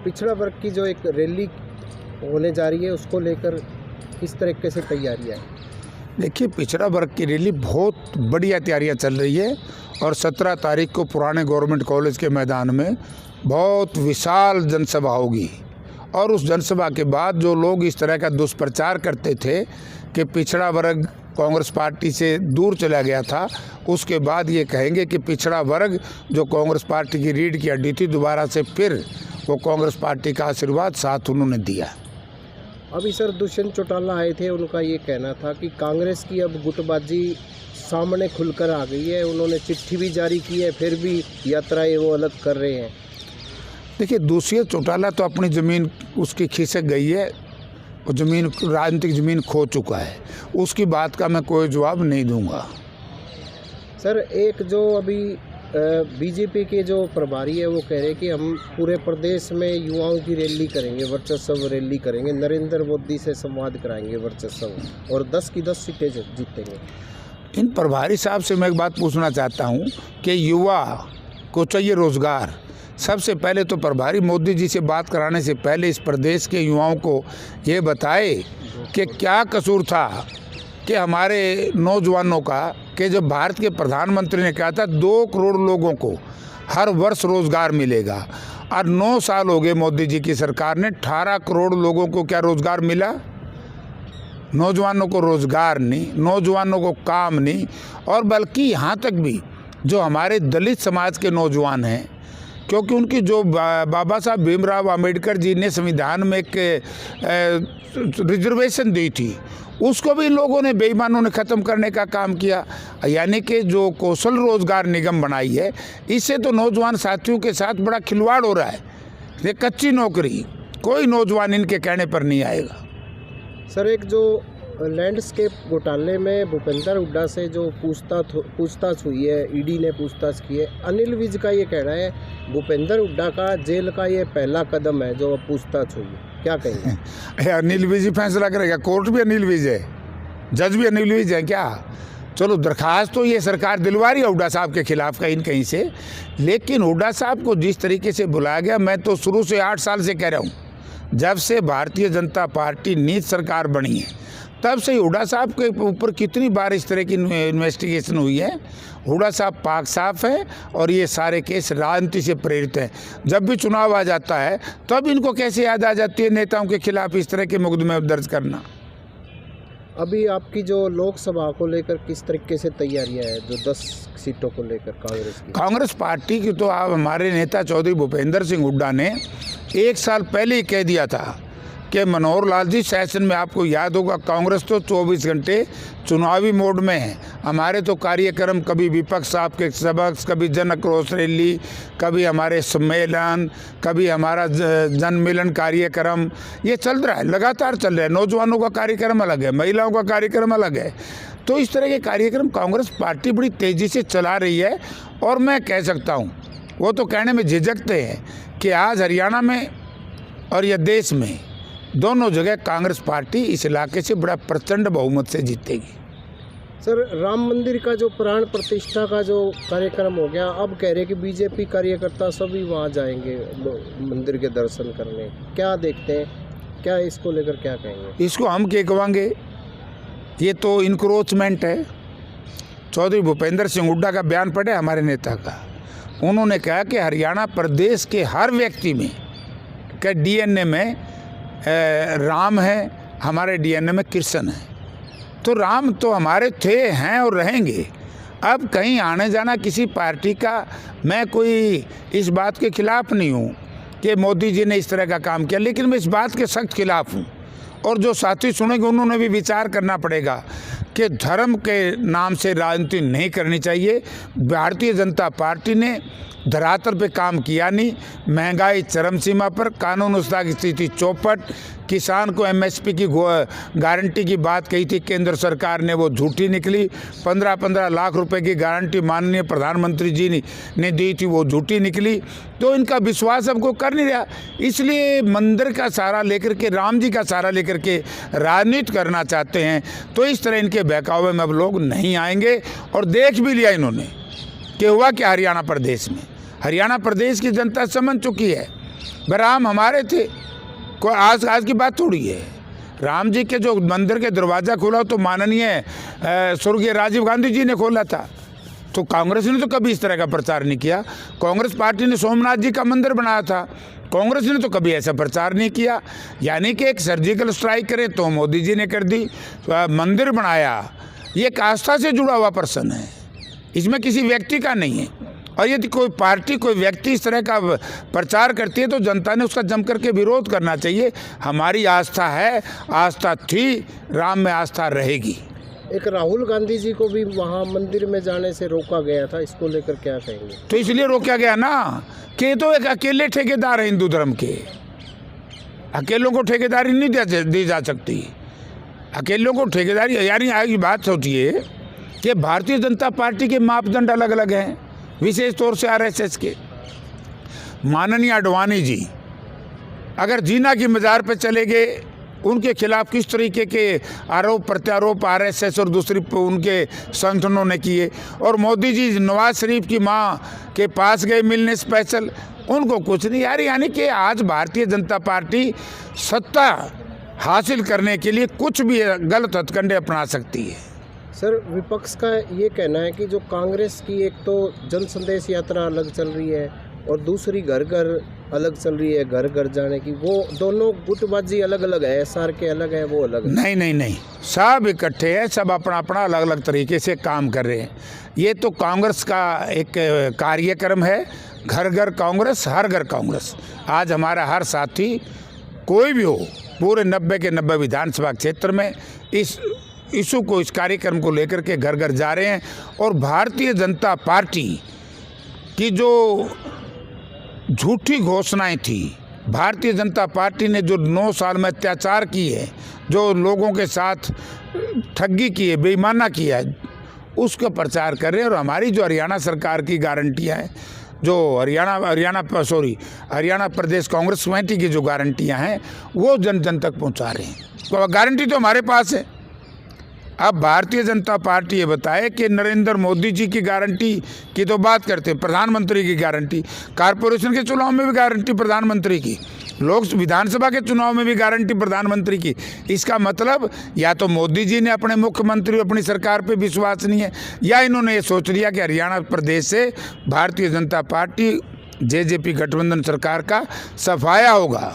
पिछड़ा वर्ग की जो एक रैली होने जा रही है उसको लेकर किस तरीके से तैयारियां हैं? देखिए, पिछड़ा वर्ग की रैली बहुत बढ़िया तैयारियां चल रही है और 17 तारीख को पुराने गवर्नमेंट कॉलेज के मैदान में बहुत विशाल जनसभा होगी। और उस जनसभा के बाद जो लोग इस तरह का दुष्प्रचार करते थे कि पिछड़ा वर्ग कांग्रेस पार्टी से दूर चला गया था, उसके बाद ये कहेंगे कि पिछड़ा वर्ग जो कांग्रेस पार्टी की रीढ़ की हड्डी थी, दोबारा से फिर वो कांग्रेस पार्टी का आशीर्वाद साथ उन्होंने दिया। अभी सर दुष्यंत चौटाला आए थे, उनका ये कहना था कि कांग्रेस की अब गुटबाजी सामने खुलकर आ गई है। उन्होंने चिट्ठी भी जारी की है, फिर भी यात्राएं वो अलग कर रहे हैं। देखिए, दुष्यंत चौटाला तो अपनी ज़मीन उसकी खिसक गई है, वो ज़मीन राजनीतिक ज़मीन खो चुका है, उसकी बात का मैं कोई जवाब नहीं दूंगा। सर एक जो अभी बीजेपी के जो प्रभारी है वो कह रहे हैं कि हम पूरे प्रदेश में युवाओं की रैली करेंगे, वर्चस्व रैली करेंगे, नरेंद्र मोदी से संवाद कराएंगे वर्चस्व, और 10 की 10 सीटें जीतेंगे। इन प्रभारी साहब से मैं एक बात पूछना चाहता हूं कि युवा को चाहिए रोज़गार। सबसे पहले तो प्रभारी मोदी जी से बात कराने से पहले इस प्रदेश के युवाओं को ये बताए कि क्या कसूर था कि हमारे नौजवानों का, कि जब भारत के प्रधानमंत्री ने कहा था 2 करोड़ लोगों को हर वर्ष रोज़गार मिलेगा, और 9 साल हो गए मोदी जी की सरकार ने, 18 करोड़ लोगों को क्या रोज़गार मिला? नौजवानों को रोज़गार नहीं, नौजवानों को काम नहीं। और बल्कि यहाँ तक भी जो हमारे दलित समाज के नौजवान हैं, क्योंकि उनकी जो बाबा साहब भीमराव अंबेडकर जी ने संविधान में एक रिजर्वेशन दी थी, उसको भी लोगों ने, बेईमानों ने ख़त्म करने का काम किया। यानी कि जो कौशल रोजगार निगम बनाई है, इससे तो नौजवान साथियों के साथ बड़ा खिलवाड़ हो रहा है। ये कच्ची नौकरी, कोई नौजवान इनके कहने पर नहीं आएगा। सर एक जो लैंडस्केप घोटाले में भूपेंद्र हुड्डा से जो पूछताछ हुई है, ईडी ने पूछताछ की है, अनिल विज का ये कहना है भूपेंद्र हुड्डा का जेल का ये पहला कदम है जो पूछताछ हुई है, क्या कहेंगे? अनिल विज ही फैसला करेगा, कोर्ट भी अनिल विज है, जज भी अनिल विज है क्या? चलो, दरखास्त तो ये सरकार दिलवा रही है हुड्डा साहब के खिलाफ कहीं न कहीं से, लेकिन हुड्डा साहब को जिस तरीके से बुलाया गया, मैं तो शुरू से 8 साल से कह रहा हूँ, जब से भारतीय जनता पार्टी नीत सरकार बनी है तब से हुड्डा साहब के ऊपर कितनी बार इस तरह की इन्वेस्टिगेशन हुई है। हुड्डा साहब पाक साफ है और ये सारे केस राजनीति से प्रेरित हैं। जब भी चुनाव आ जाता है तब इनको कैसे याद आ जाती है नेताओं के खिलाफ इस तरह के मुकदमे दर्ज करना। अभी आपकी जो लोकसभा को लेकर किस तरीके से तैयारियां हैं, जो 10 सीटों को लेकर कांग्रेस की? कांग्रेस पार्टी की तो आप, हमारे नेता चौधरी भूपेंद्र सिंह हुड्डा ने 1 साल पहले ही कह दिया था कि मनोहर लाल जी सेशन में, आपको याद होगा, कांग्रेस तो 24 घंटे चुनावी मोड में है। हमारे तो कार्यक्रम कभी विपक्ष आपके सबक, कभी जन आक्रोश रैली, कभी हमारे सम्मेलन, कभी हमारा जन मिलन कार्यक्रम, ये चल रहा है, लगातार चल रहा है। नौजवानों का कार्यक्रम अलग है, महिलाओं का कार्यक्रम अलग है। तो इस तरह के कार्यक्रम कांग्रेस पार्टी बड़ी तेज़ी से चला रही है। और मैं कह सकता हूँ, वो तो कहने में झिझकते हैं कि आज हरियाणा में और यह देश में दोनों जगह कांग्रेस पार्टी इस इलाके से बड़ा प्रचंड बहुमत से जीतेगी। सर राम मंदिर का जो प्राण प्रतिष्ठा का जो कार्यक्रम हो गया, अब कह रहे कि बीजेपी कार्यकर्ता सभी वहां जाएंगे मंदिर के दर्शन करने, क्या देखते हैं, क्या इसको लेकर क्या कहेंगे? इसको हम क्या कहेंगे, ये तो इंक्रोचमेंट है। चौधरी भूपेंद्र सिंह हुड्डा का बयान पढ़े हमारे नेता का, उन्होंने कहा कि हरियाणा प्रदेश के हर व्यक्ति में क्या DNA में राम है, हमारे DNA में कृष्ण है। तो राम तो हमारे थे, हैं और रहेंगे। अब कहीं आने जाना किसी पार्टी का, मैं कोई इस बात के खिलाफ नहीं हूँ कि मोदी जी ने इस तरह का काम किया, लेकिन मैं इस बात के सख्त खिलाफ हूँ। और जो साथी सुनेंगे उन्होंने भी विचार करना पड़ेगा कि धर्म के नाम से राजनीति नहीं करनी चाहिए। भारतीय जनता पार्टी ने धरातल पे काम किया नहीं, महंगाई चरम सीमा पर, कानून व्यवस्था की स्थिति चौपट, किसान को MSP की गारंटी की बात कही थी केंद्र सरकार ने, वो झूठी निकली। 15-15 लाख रुपए की गारंटी माननीय प्रधानमंत्री जी ने दी थी, वो झूठी निकली। तो इनका विश्वास अब कोई कर नहीं रहा, इसलिए मंदिर का सहारा लेकर के, राम जी का सहारा लेकर के राजनीति करना चाहते हैं। तो इस तरह इनके बहकावे में अब लोग नहीं आएंगे। और देख भी लिया इन्होंने कि हुआ क्या हरियाणा प्रदेश में। हरियाणा प्रदेश की जनता समझ चुकी है भाई राम हमारे थे, कोई आज की बात थोड़ी है। राम जी के जो मंदिर के दरवाज़ा खोला तो माननीय स्वर्गीय राजीव गांधी जी ने खोला था। तो कांग्रेस ने तो कभी इस तरह का प्रचार नहीं किया। कांग्रेस पार्टी ने सोमनाथ जी का मंदिर बनाया था, कांग्रेस ने तो कभी ऐसा प्रचार नहीं किया। यानी कि एक सर्जिकल स्ट्राइक करे तो मोदी जी ने कर दी, मंदिर बनाया। ये एक आस्था से जुड़ा हुआ पर्सन है, इसमें किसी व्यक्ति का नहीं है। और यदि कोई पार्टी कोई व्यक्ति इस तरह का प्रचार करती है तो जनता ने उसका जम करके विरोध करना चाहिए। हमारी आस्था है, आस्था थी, राम में आस्था रहेगी। एक राहुल गांधी जी को भी वहाँ मंदिर में जाने से रोका गया था, इसको लेकर क्या कहेंगे? तो इसलिए रोका गया ना कि ये तो एक अकेले ठेकेदार है हिंदू धर्म के, अकेलों को ठेकेदारी नहीं दी जा सकती। अकेलों को ठेकेदारी, यानी आगे बात सोचिए कि भारतीय जनता पार्टी के मापदंड अलग अलग हैं, विशेष तौर से आरएसएस के। माननीय आडवाणी जी अगर जीना की मज़ार पर चले गए, उनके खिलाफ किस तरीके के आरोप प्रत्यारोप आरएसएस और दूसरी उनके संगठनों ने किए, और मोदी जी नवाज शरीफ की मां के पास गए मिलने स्पेशल, उनको कुछ नहीं। यानी कि आज भारतीय जनता पार्टी सत्ता हासिल करने के लिए कुछ भी गलत हथकंडे अपना सकती है। सर, विपक्ष का ये कहना है कि जो कांग्रेस की एक तो जन संदेश यात्रा अलग चल रही है और दूसरी घर घर अलग चल रही है, घर घर जाने की, वो दोनों गुटबाजी अलग अलग है, एसआर के अलग है, वो अलग है। नहीं, सब इकट्ठे हैं, सब अपना अपना अलग अलग तरीके से काम कर रहे हैं। ये तो कांग्रेस का एक कार्यक्रम है, घर घर कांग्रेस, हर घर कांग्रेस। आज हमारा हर साथी कोई भी हो, पूरे 90 के 90 विधानसभा क्षेत्र में इस इशू को, इस कार्यक्रम को लेकर के घर घर जा रहे हैं। और भारतीय जनता पार्टी की जो झूठी घोषणाएं थी, भारतीय जनता पार्टी ने जो 9 साल में अत्याचार की है, जो लोगों के साथ ठगी की है, बेईमाना किया है, उसका प्रचार कर रहे हैं। और हमारी जो हरियाणा सरकार की गारंटियां हैं, जो हरियाणा प्रदेश कांग्रेस कमेटी की जो गारंटियां हैं, वो जन जन तक पहुंचा रहे हैं। तो गारंटी तो हमारे पास है। अब भारतीय जनता पार्टी ये बताए कि नरेंद्र मोदी जी की गारंटी की तो बात करते हैं, प्रधानमंत्री की गारंटी, कारपोरेशन के चुनाव में भी गारंटी प्रधानमंत्री की, लोक विधानसभा के चुनाव में भी गारंटी प्रधानमंत्री की। इसका मतलब या तो मोदी जी ने अपने मुख्यमंत्री अपनी सरकार पे विश्वास नहीं है, या इन्होंने ये सोच लिया कि हरियाणा प्रदेश से भारतीय जनता पार्टी जेजेपी गठबंधन सरकार का सफाया होगा।